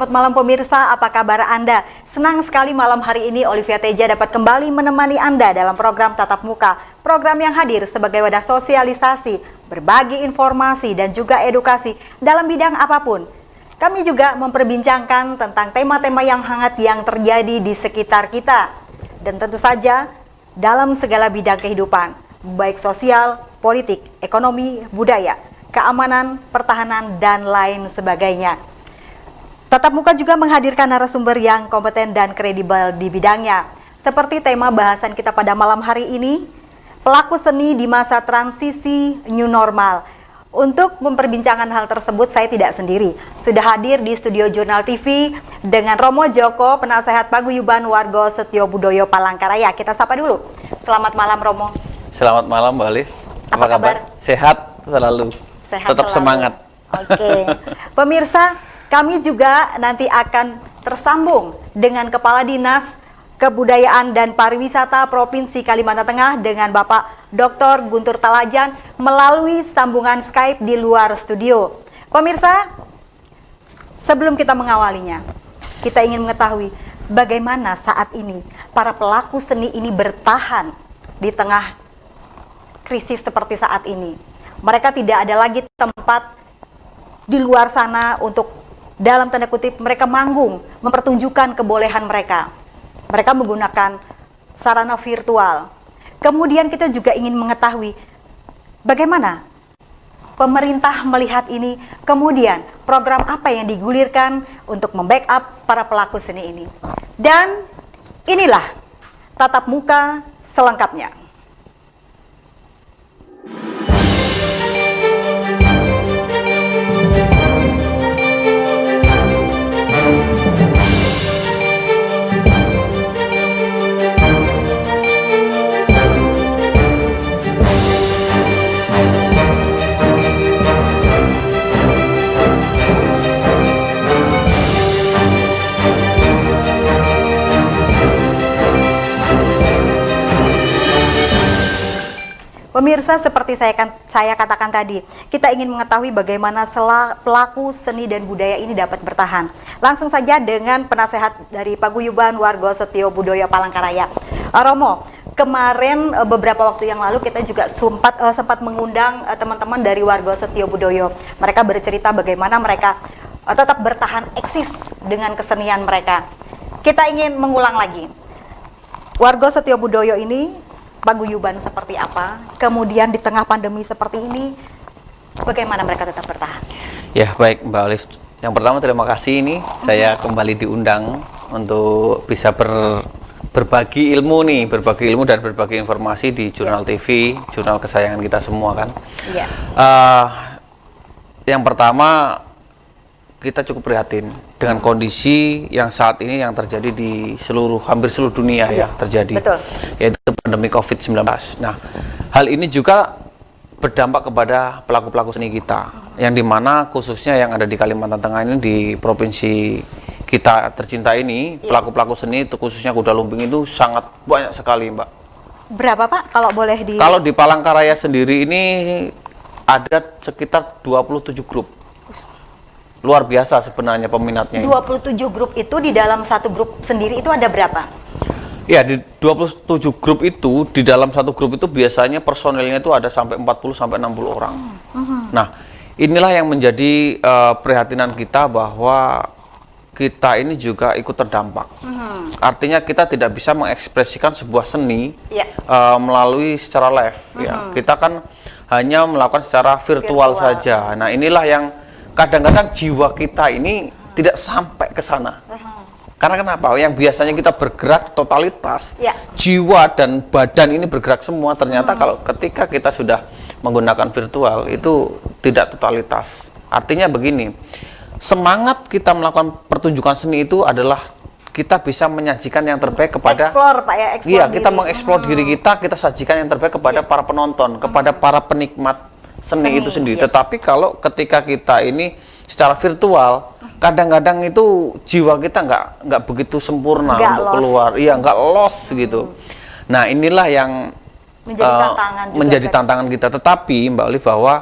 selamat malam pemirsa, apa kabar Anda? Senang sekali malam hari ini Olivia Teja dapat kembali menemani Anda dalam program Tatap Muka. Program yang hadir sebagai wadah sosialisasi, berbagi informasi dan juga edukasi dalam bidang apapun. Kami juga memperbincangkan tentang tema-tema yang hangat yang terjadi di sekitar kita. Dan tentu saja dalam segala bidang kehidupan, baik sosial, politik, ekonomi, budaya, keamanan, pertahanan, dan lain sebagainya. Tatap Muka juga menghadirkan narasumber yang kompeten dan kredibel di bidangnya. Seperti tema bahasan kita pada malam hari ini, pelaku seni di masa transisi new normal. Untuk memperbincangkan hal tersebut, saya tidak sendiri. Sudah hadir di studio Jurnal TV dengan Romo Joko, penasehat paguyuban Warga Setyo Budoyo Palangkaraya. Kita sapa dulu. Selamat malam, Romo. Selamat malam, Mbak Alif. Apa kabar? Sehat selalu. Sehat Tetap selalu. Semangat. Oke. Pemirsa, kami juga nanti akan tersambung dengan Kepala Dinas Kebudayaan dan Pariwisata Provinsi Kalimantan Tengah dengan Bapak Dr. Guntur Talajan melalui sambungan Skype di luar studio. Pemirsa, sebelum kita mengawalinya, kita ingin mengetahui bagaimana saat ini para pelaku seni ini bertahan di tengah krisis seperti saat ini. Mereka tidak ada lagi tempat di luar sana untuk, dalam tanda kutip, mereka manggung, mempertunjukkan kebolehan mereka. Mereka menggunakan sarana virtual. Kemudian kita juga ingin mengetahui bagaimana pemerintah melihat ini, kemudian program apa yang digulirkan untuk membackup para pelaku seni ini. Dan inilah Tatap Muka selengkapnya. Pemirsa, seperti saya katakan tadi, kita ingin mengetahui bagaimana pelaku seni dan budaya ini dapat bertahan. Langsung saja dengan penasehat dari Paguyuban Warga Setyo Budoyo Palangkaraya. Romo, kemarin beberapa waktu yang lalu kita juga sempat mengundang teman-teman dari Warga Setyo Budoyo. Mereka bercerita bagaimana mereka tetap bertahan eksis dengan kesenian mereka. Kita ingin mengulang lagi. Warga Setyo Budoyo ini paguyuban seperti apa, kemudian di tengah pandemi seperti ini, bagaimana mereka tetap bertahan? Ya, baik Mbak Alif. Yang pertama terima kasih ini saya kembali diundang untuk bisa berbagi ilmu dan berbagi informasi di Jurnal TV, jurnal kesayangan kita semua kan. Iya. Yang pertama, kita cukup prihatin dengan kondisi yang saat ini yang terjadi di hampir seluruh dunia ya terjadi. Betul. Yaitu pandemi COVID-19. Nah, hal ini juga berdampak kepada pelaku-pelaku seni kita, yang dimana khususnya yang ada di Kalimantan Tengah ini, di provinsi kita tercinta ini, pelaku-pelaku seni itu khususnya kuda lumping itu sangat banyak sekali, Mbak. Berapa Pak kalau boleh di... Kalau di Palangkaraya sendiri ini ada sekitar 27 grup. Luar biasa sebenarnya peminatnya. 27 grup itu di dalam satu grup sendiri itu ada berapa? Ya, di 27 grup itu, di dalam satu grup itu biasanya personelnya itu ada sampai 40 sampai 60 orang. Nah, inilah yang menjadi prihatinan kita bahwa kita ini juga ikut terdampak. Artinya kita tidak bisa mengekspresikan sebuah seni melalui secara live. Ya. Kita kan hanya melakukan secara virtual saja. Nah, inilah yang kadang-kadang jiwa kita ini tidak sampai ke sana. Karena kenapa? Yang biasanya kita bergerak totalitas, jiwa dan badan ini bergerak semua. Ternyata kalau ketika kita sudah menggunakan virtual itu tidak totalitas. Artinya begini, semangat kita melakukan pertunjukan seni itu adalah kita bisa menyajikan yang terbaik kepada kita mengeksplor diri kita sajikan yang terbaik kepada para penonton, kepada para penikmat seni itu sendiri. Tetapi kalau ketika kita ini secara virtual, kadang-kadang itu jiwa kita nggak begitu sempurna untuk keluar, nggak loss gitu. Nah, inilah yang menjadi tantangan kita. Tetapi Mbak Olive, bahwa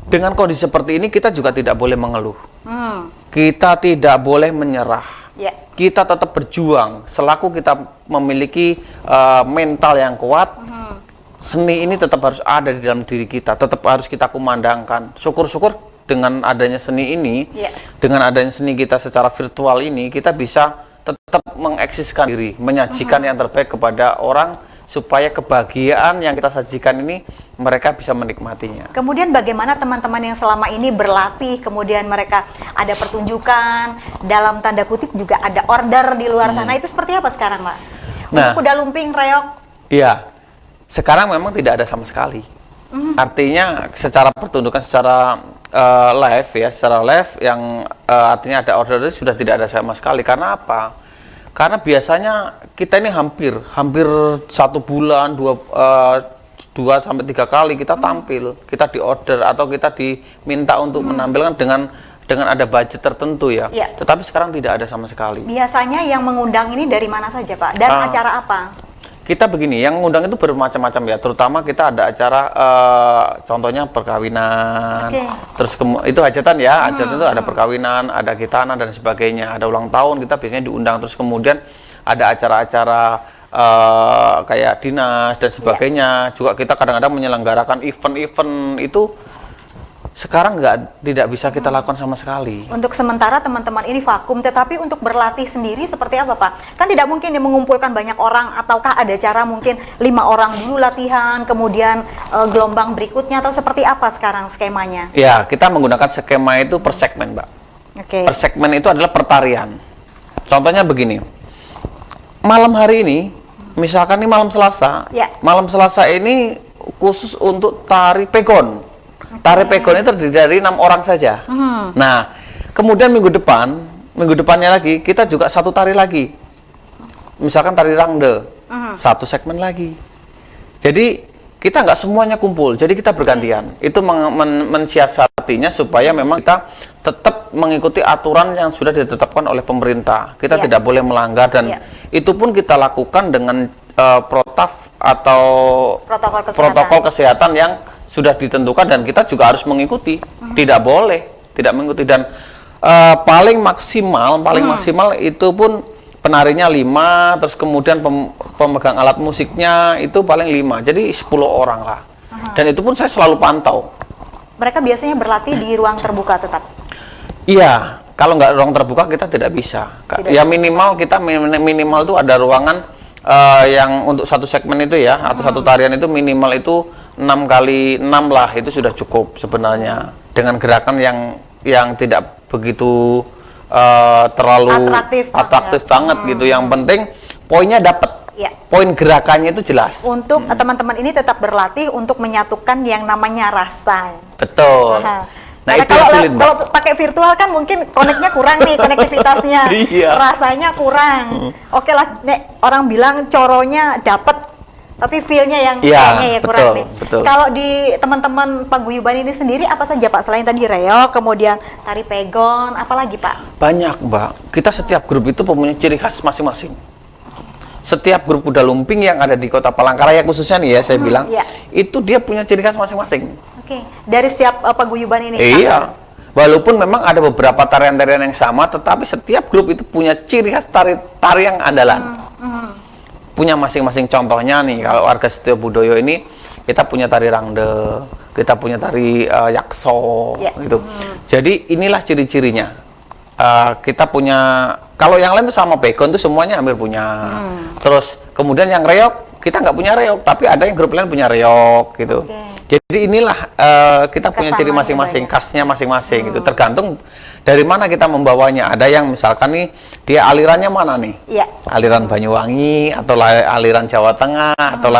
dengan kondisi seperti ini kita juga tidak boleh mengeluh. Hmm. Kita tidak boleh menyerah. Ya. Kita tetap berjuang. Selaku kita memiliki mental yang kuat, seni ini tetap harus ada di dalam diri kita. Tetap harus kita kumandangkan. Syukur-syukur dengan adanya seni ini, dengan adanya seni kita secara virtual ini, kita bisa tetap mengeksiskan diri, menyajikan yang terbaik kepada orang, supaya kebahagiaan yang kita sajikan ini mereka bisa menikmatinya. Kemudian bagaimana teman-teman yang selama ini berlatih, kemudian mereka ada pertunjukan, dalam tanda kutip juga ada order di luar sana, itu seperti apa sekarang, Pak? Nah, Untuk kuda lumping, reog? Iya, sekarang memang tidak ada sama sekali. Artinya secara pertunjukan secara live ya, secara live yang artinya ada order itu sudah tidak ada sama sekali. Karena apa? Karena biasanya kita ini hampir 1 bulan, 2 sampai 3 kali kita tampil, kita di order atau kita diminta untuk menampilkan dengan ada budget tertentu ya. Tetapi sekarang tidak ada sama sekali. Biasanya yang mengundang ini dari mana saja, Pak? Dan acara apa? Kita begini, yang ngundang itu bermacam-macam ya. Terutama kita ada acara, contohnya perkawinan. Terus itu hajatan ya. Hajatan itu ada perkawinan, ada khitana dan sebagainya. Ada ulang tahun kita biasanya diundang. Terus kemudian ada acara-acara kayak dinas dan sebagainya. Juga kita kadang-kadang menyelenggarakan event-event itu. Sekarang tidak bisa kita lakukan sama sekali. Untuk sementara teman-teman ini vakum, tetapi untuk berlatih sendiri seperti apa, Pak? Kan tidak mungkin mengumpulkan banyak orang, ataukah ada cara mungkin 5 orang dulu latihan, kemudian gelombang berikutnya, atau seperti apa sekarang skemanya? Ya, kita menggunakan skema itu per segmen, Mbak. Per segmen itu adalah pertarian. Contohnya begini, malam hari ini, misalkan ini malam Selasa, malam Selasa ini khusus untuk tari pegon. Tari pegon itu terdiri dari 6 orang saja. Nah, kemudian minggu depannya lagi kita juga satu tari lagi. Misalkan tari rangde, satu segmen lagi. Jadi kita nggak semuanya kumpul. Jadi kita bergantian. Itu mensiasatinya supaya memang kita tetap mengikuti aturan yang sudah ditetapkan oleh pemerintah. Kita tidak boleh melanggar dan itu pun kita lakukan dengan protaf atau protokol kesehatan yang sudah ditentukan dan kita juga harus mengikuti. Tidak boleh tidak mengikuti dan paling maksimal itu pun penarinya 5, terus kemudian pemegang alat musiknya itu paling 5, jadi 10 orang lah. Dan itu pun saya selalu pantau. Mereka biasanya berlatih di ruang terbuka tetap? Iya, kalau nggak ruang terbuka kita tidak bisa. Ya minimal kita minimal itu ada ruangan yang untuk satu segmen itu ya, atau satu tarian itu minimal itu 6 kali 6 lah, itu sudah cukup sebenarnya. Dengan gerakan yang tidak begitu terlalu atraktif banget gitu. Yang penting poinnya dapat. Poin gerakannya itu jelas. Untuk teman-teman ini tetap berlatih untuk menyatukan yang namanya rasa. Betul. Nah, itu yang sulit, Mbak. Kalau pakai virtual kan mungkin koneknya kurang nih, konektivitasnya. Rasanya kurang. Oke lah, orang bilang coronya dapat, tapi feel-nya yang kayaknya kurang nih. Kalau di teman-teman paguyuban ini sendiri apa saja, Pak? Selain tadi reog, kemudian tari pegon, apalagi, Pak? Banyak, Mbak. Kita setiap grup itu mempunyai ciri khas masing-masing. Setiap grup kuda lumping yang ada di Kota Palangkaraya khususnya nih ya, saya bilang, itu dia punya ciri khas masing-masing. Dari setiap paguyuban ini? Iya. Walaupun memang ada beberapa tarian-tarian yang sama, tetapi setiap grup itu punya ciri khas tari yang andalan. Punya masing-masing. Contohnya nih, kalau warga Setio Budoyo ini kita punya tari rangde, kita punya tari yakso, gitu. Jadi inilah ciri-cirinya. Kita punya, kalau yang lain itu sama pegon itu semuanya hampir punya. Terus kemudian yang reog, kita nggak punya reog, tapi ada yang grup lain punya reog, gitu. Jadi inilah kita punya ciri masing-masing, khasnya masing-masing. Itu tergantung dari mana kita membawanya. Ada yang misalkan nih dia alirannya mana nih? Aliran Banyuwangi atau aliran Jawa Tengah atau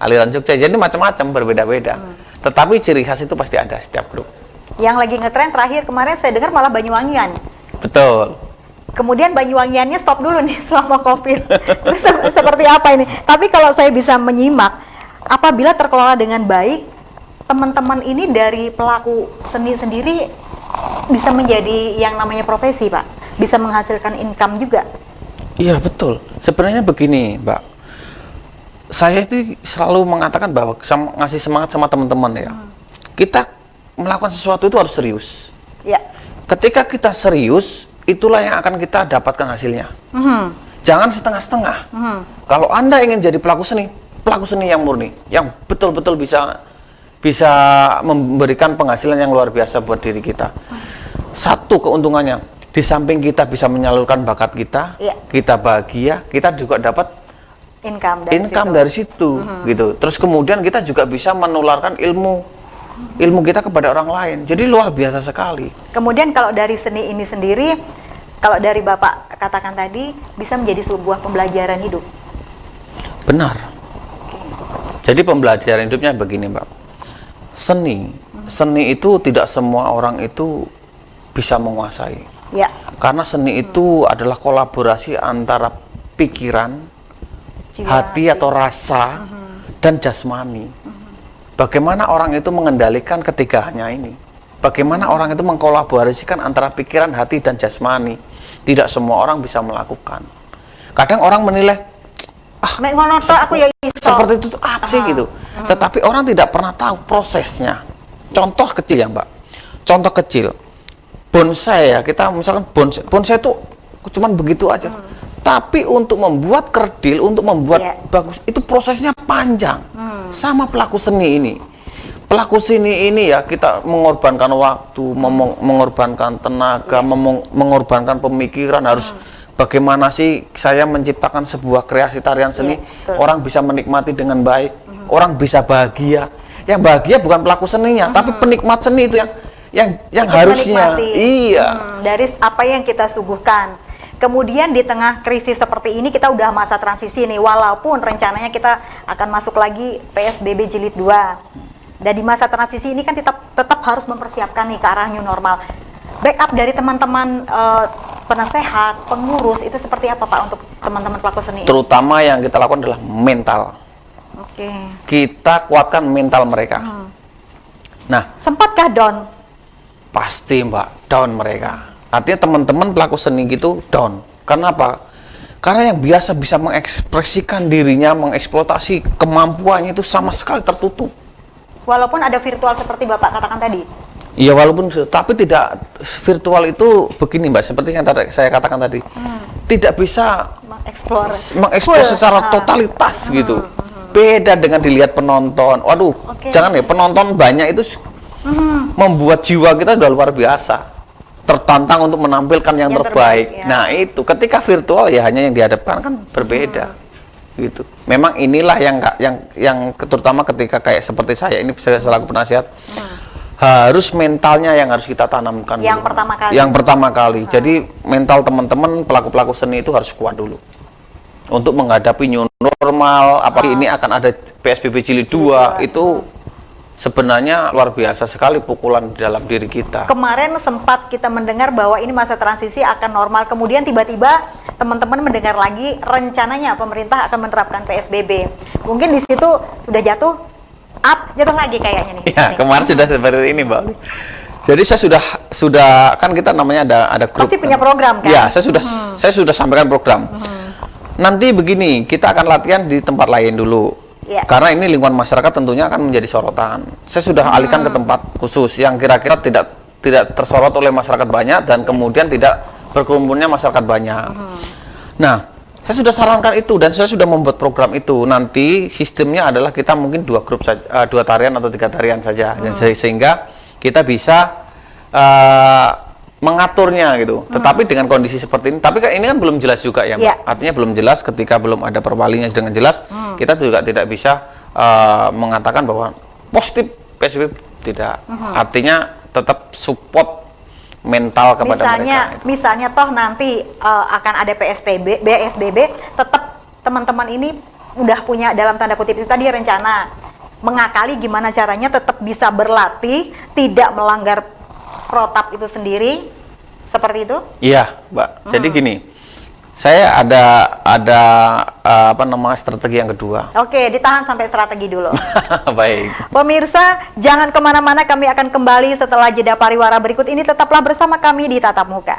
aliran Jogja. Jadi macam-macam, berbeda-beda. Tetapi ciri khas itu pasti ada setiap grup. Yang lagi ngetren terakhir kemarin saya dengar malah Banyuwangian. Betul. Kemudian Banyuwangiannya stop dulu nih selama COVID. Terus seperti apa ini? Tapi kalau saya bisa menyimak, apabila terkelola dengan baik, teman-teman ini dari pelaku seni sendiri bisa menjadi yang namanya profesi, Pak. Bisa menghasilkan income juga. Iya, betul. Sebenarnya begini, Mbak. Saya itu selalu mengatakan bahwa ngasih semangat sama teman-teman ya. Kita melakukan sesuatu itu harus serius. Ya. Ketika kita serius, itulah yang akan kita dapatkan hasilnya. Jangan setengah-setengah. Kalau Anda ingin jadi pelaku seni yang murni, yang betul-betul bisa memberikan penghasilan yang luar biasa buat diri kita. Satu keuntungannya, di samping kita bisa menyalurkan bakat kita, kita bahagia, kita juga dapat income dari situ, gitu. Terus kemudian kita juga bisa menularkan ilmu kita kepada orang lain. Jadi luar biasa sekali. Kemudian kalau dari seni ini sendiri, kalau dari Bapak katakan tadi, bisa menjadi sebuah pembelajaran hidup. Benar. Jadi pembelajaran hidupnya begini, Mbak. Seni itu tidak semua orang itu bisa menguasai. Ya. Karena seni itu adalah kolaborasi antara pikiran, hati atau rasa, dan jasmani. Bagaimana orang itu mengendalikan ketiganya ini? Bagaimana orang itu mengkolaborasikan antara pikiran, hati, dan jasmani? Tidak semua orang bisa melakukan. Kadang orang menilai, seperti itu apa sih gitu. Tetapi orang tidak pernah tahu prosesnya. Contoh kecil ya, Mbak. Contoh kecil. Bonsai ya, kita misalkan bonsai itu cuman begitu aja. Tapi untuk membuat kerdil, untuk membuat bagus, itu prosesnya panjang. Sama pelaku seni ini. Pelaku seni ini ya, kita mengorbankan waktu, mengorbankan tenaga, mengorbankan pemikiran, harus bagaimana sih saya menciptakan sebuah kreasi tarian seni, orang bisa menikmati dengan baik, orang bisa bahagia. Yang bahagia bukan pelaku seninya, tapi penikmat seni itu yang harusnya dari apa yang kita suguhkan. Kemudian di tengah krisis seperti ini kita udah masa transisi nih, walaupun rencananya kita akan masuk lagi PSBB jilid 2. Dan di masa transisi ini kan tetap harus mempersiapkan nih ke arah new normal. Backup dari teman-teman penasehat, pengurus itu seperti apa Pak untuk teman-teman pelaku seni? Terutama yang kita lakukan adalah mental. Kita kuatkan mental mereka. Nah, sempatkah down? Pasti Mbak, down mereka. Artinya teman-teman pelaku seni gitu down. Karena apa? Karena yang biasa bisa mengekspresikan dirinya, mengeksploitasi kemampuannya itu sama sekali tertutup. Walaupun ada virtual seperti Bapak katakan tadi? Iya, walaupun, tapi tidak, virtual itu begini Mbak, seperti yang saya katakan tadi. Tidak bisa mengeksplor secara totalitas gitu. Beda dengan dilihat penonton. Waduh, jangan ya, penonton banyak itu membuat jiwa kita udah luar biasa, tertantang untuk menampilkan yang terbaik. Nah itu ketika virtual ya hanya yang dihadapkan kan berbeda gitu. Memang inilah yang terutama ketika kayak seperti saya ini, saya selaku penasihat, harus mentalnya yang harus kita tanamkan yang dulu. pertama kali. Jadi mental teman-teman pelaku seni itu harus kuat dulu untuk menghadapi new normal. Apalagi ini akan ada PSBB jilid 2 itu sebenarnya luar biasa sekali pukulan di dalam diri kita. Kemarin sempat kita mendengar bahwa ini masa transisi akan normal, kemudian tiba-tiba teman-teman mendengar lagi rencananya pemerintah akan menerapkan PSBB. Mungkin di situ sudah jatuh lagi kayaknya nih. Ya, kemarin sudah seperti ini, Mbak. Jadi saya sudah kan kita namanya ada grup. Pasti punya program kan? Ya, saya sudah sampaikan program. Nanti begini, kita akan latihan di tempat lain dulu. Karena ini lingkungan masyarakat tentunya akan menjadi sorotan. Saya sudah alihkan ke tempat khusus yang kira-kira tidak tersorot oleh masyarakat banyak dan kemudian tidak berkerumunnya masyarakat banyak. Nah, saya sudah sarankan itu dan saya sudah membuat program itu. Nanti sistemnya adalah kita mungkin 2 grup saja, 2 tarian atau 3 tarian saja, sehingga kita bisa mengaturnya gitu. Tetapi dengan kondisi seperti ini, tapi kan ini kan belum jelas juga ya, Mbak. Artinya belum jelas, ketika belum ada perwalinya dengan jelas, kita juga tidak bisa mengatakan bahwa positif PSBB, tidak. Artinya tetap support mental kepada mereka. Misalnya toh nanti akan ada PSBB, tetap teman-teman ini udah punya dalam tanda kutip itu tadi rencana mengakali gimana caranya tetap bisa berlatih, tidak melanggar protap itu sendiri, seperti itu? Iya, Mbak. Jadi gini, saya ada strategi yang kedua. Oke, ditahan sampai strategi dulu. Baik. Pemirsa, jangan kemana-mana, kami akan kembali setelah jeda pariwara berikut ini. Tetaplah bersama kami di Tatap Muka.